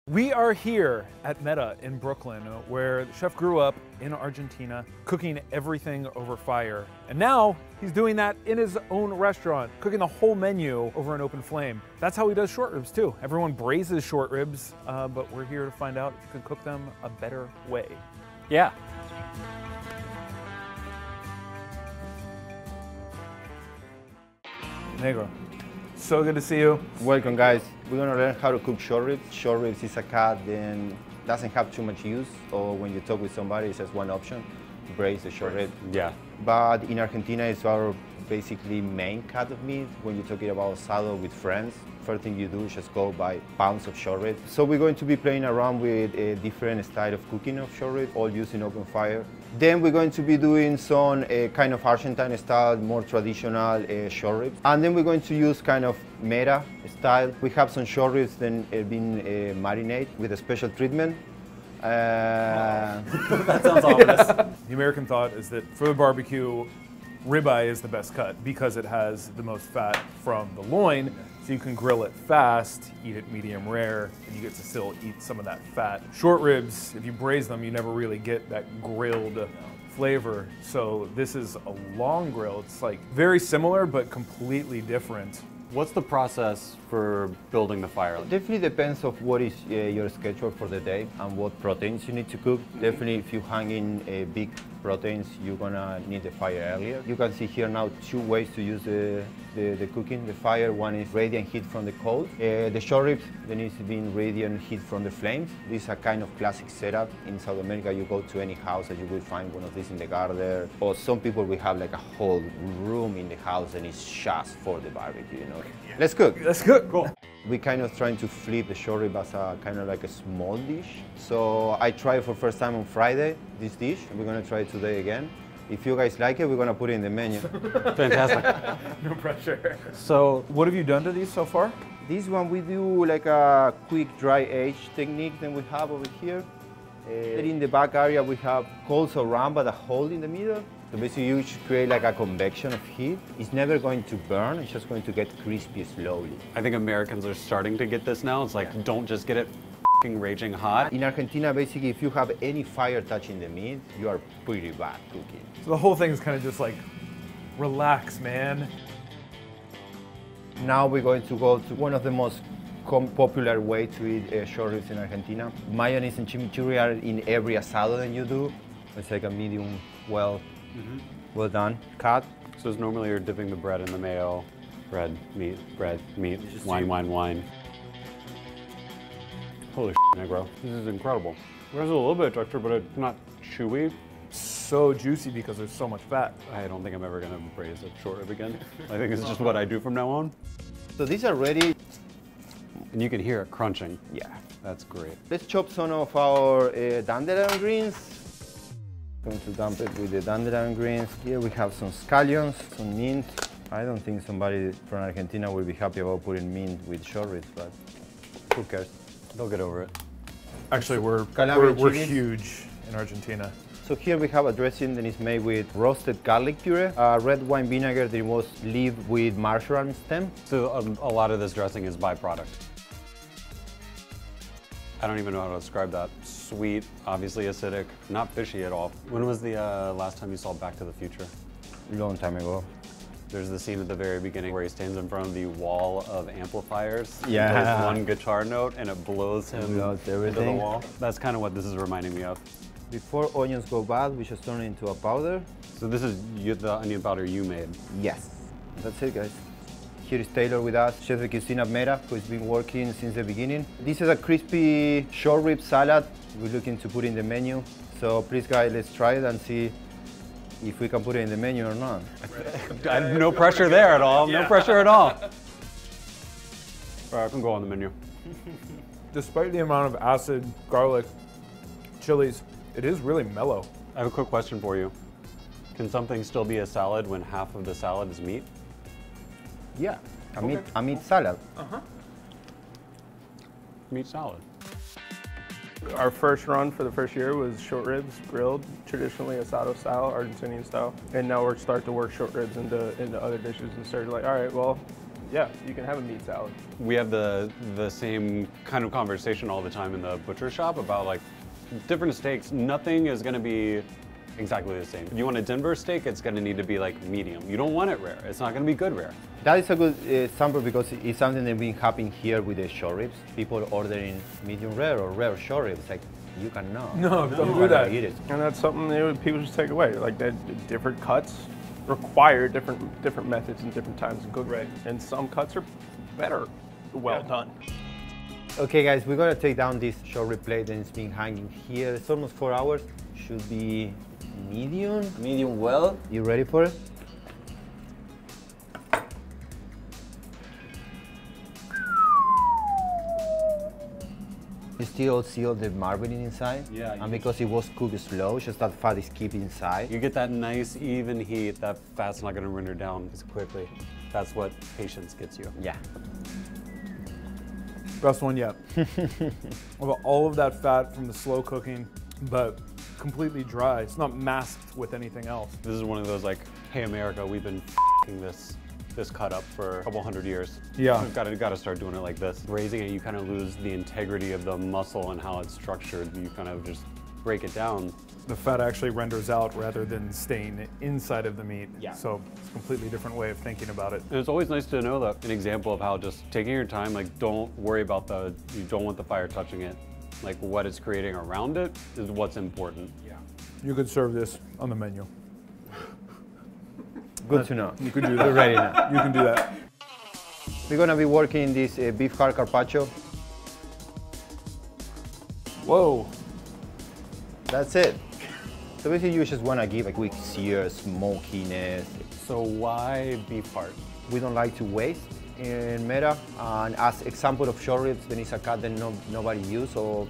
We are here at Meta in Brooklyn, where the chef grew up in Argentina, cooking everything over fire. And now he's doing that in his own restaurant, cooking the whole menu over an open flame. That's how he does short ribs too. Everyone braises short ribs, but we're here to find out if you can cook them a better way. Yeah. Negro, so good to see you. Welcome, guys. We're gonna learn how to cook short ribs. Short ribs is a cut that doesn't have too much use, or when you talk with somebody, it's just one option, braise the short rib. Yeah. But in Argentina, it's our basically main cut of meat. When you're talking about asado with friends, first thing you do is just go buy pounds of short rib. So we're going to be playing around with a different style of cooking of short rib, all using open fire. Then we're going to be doing some kind of Argentine style, more traditional short ribs. And then we're going to use kind of Meta style. We have some short ribs then been marinated with a special treatment. That sounds ominous. The American thought is that for the barbecue, ribeye is the best cut because it has the most fat from the loin, so you can grill it fast, eat it medium rare, and you get to still eat some of that fat. Short ribs, if you braise them, you never really get that grilled flavor. So this is a long grill. It's like very similar, but completely different. What's the process for building the fire? Definitely depends of what is your schedule for the day and what proteins you need to cook. Definitely if you hang in big proteins, you're gonna need the fire earlier. You can see here now two ways to use the cooking, the fire. One is radiant heat from the coals. The short ribs, there needs to be radiant heat from the flames. This is a kind of classic setup. In South America, you go to any house and you will find one of these in the garden. Or some people will have like a whole room in the house and it's just for the barbecue, you know. Let's cook. Let's cook. Cool. We're kind of trying to flip the short rib as a kind of like a small dish. So I tried for first time on Friday, this dish. We're gonna try it today again. If you guys like it, we're gonna put it in the menu. Fantastic. No pressure. So, What have you done to these so far? This one we do like a quick dry age technique that we have over here. In the back area we have coals around but a hole in the middle. So basically you should create like a convection of heat. It's never going to burn, it's just going to get crispy slowly. I think Americans are starting to get this now. It's like, don't just get it f***ing raging hot. In Argentina, basically, if you have any fire touching the meat, you are pretty bad cooking. So the whole thing is kind of just like, relax, man. Now we're going to go to one of the most popular way to eat short ribs in Argentina. Mayonnaise and chimichurri are in every asado that you do. It's like a medium, well done cut. So normally you're dipping the bread in the mayo, bread, meat, wine, wine, wine. Holy shit, Negro. This is incredible. There's a little bit of texture, but it's not chewy. So juicy because there's so much fat. I don't think I'm ever gonna braise a short rib again. I think it's just what I do from now on. So these are ready. And you can hear it crunching. Yeah. That's great. Let's chop some of our dandelion greens. Going to dump it with the dandelion greens. Here we have some scallions, some mint. I don't think somebody from Argentina will be happy about putting mint with short ribs, but who cares? They'll get over it. Actually, we're chilies. huge in Argentina. So here we have a dressing that is made with roasted garlic puree, red wine vinegar that was leaved with marjoram stem. So a lot of this dressing is byproduct. I don't even know how to describe that. Sweet, obviously acidic, not fishy at all. When was the last time you saw Back to the Future? Long time ago. There's the scene at the very beginning where he stands in front of the wall of amplifiers. Yeah. He plays one guitar note and it blows him Blows into the everything. wall. That's kind of what this is reminding me of. Before onions go bad, we just turn it into a powder. So this is the onion powder you made. Yes. That's it, guys. Here is Taylor with us, Chef de Cuisine at Meta, who's been working since the beginning. This is a crispy short rib salad we're looking to put in the menu. So please, guys, let's try it and see if we can put it in the menu or not. No pressure there at all. No pressure at all. All right, I can go on the menu. Despite the amount of acid, garlic, chilies, it is really mellow. I have a quick question for you. Can something still be a salad when half of the salad is meat? Yeah, a meat salad. Meat salad. Our first run for the first year was short ribs, grilled, traditionally asado style, Argentinian style. And now we're starting to work short ribs into other dishes and started like, all right, well, Yeah, you can have a meat salad. We have the same kind of conversation all the time in the butcher shop about like different steaks. Nothing is going to be exactly the same. If you want a Denver steak, it's going to need to be like medium. You don't want it rare. It's not going to be good rare. That is a good example because it's something that's been happening here with the short ribs. People ordering medium rare or rare short ribs. Like, you cannot. No, don't You do that. cannot eat it. And that's something that people should take away. Like that, different cuts require different methods and different times in cooking. Right. And some cuts are better, well done. Okay guys, we're gonna take down this short rib plate and it's been hanging here. It's almost 4 hours. Should be medium. Medium well. You ready for it? You still see all the marbling inside? Yeah, And because it was cooked slow, just that fat is kept inside. You get that nice even heat. That fat's not going to render down as quickly. That's what patience gets you. Yeah. Best one yet. Of all of that fat from the slow cooking, but completely dry. It's not masked with anything else. This is one of those like, hey America, we've been f***ing this cut up for a couple hundred years. Yeah. We've got to start doing it like this. Raising it, you kind of lose the integrity of the muscle and how it's structured. You kind of just break it down. The fat actually renders out rather than staying inside of the meat. Yeah. So it's a completely different way of thinking about it. And it's always nice to know that an example of how just taking your time, like don't worry about you don't want the fire touching it. Like what it's creating around it is what's important. Yeah. You could serve this on the menu. Good to know. You could do that. You're ready now. You can do that. We're gonna be working this beef heart carpaccio. Whoa. That's it. So basically you just wanna give a quick sear, smokiness. So why beef heart? We don't like to waste in Meta. And as example of short ribs, then it's a cut that nobody uses. So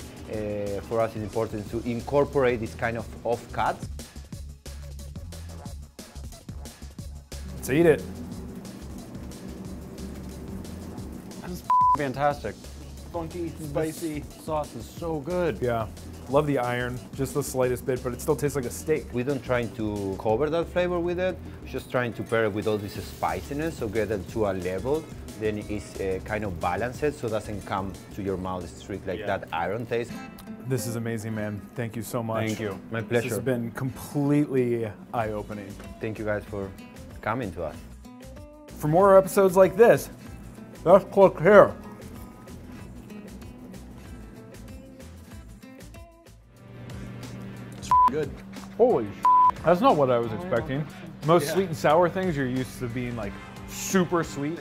for us it's important to incorporate this kind of off cuts. Let's eat it. That's fantastic. Funky, spicy. Sauce is so good. Yeah. Love the iron, just the slightest bit, but it still tastes like a steak. We don't try to cover that flavor with it, just trying to pair it with all this spiciness, so get it to a level, then it's kind of balanced so it doesn't come to your mouth straight like that iron taste. This is amazing, man. Thank you so much. Thank you. My This pleasure. has been completely eye-opening. Thank you guys for coming to us. For more episodes like this, just click here. Good. Holy that's not what I was expecting. Most sweet and sour things you're used to being like super sweet.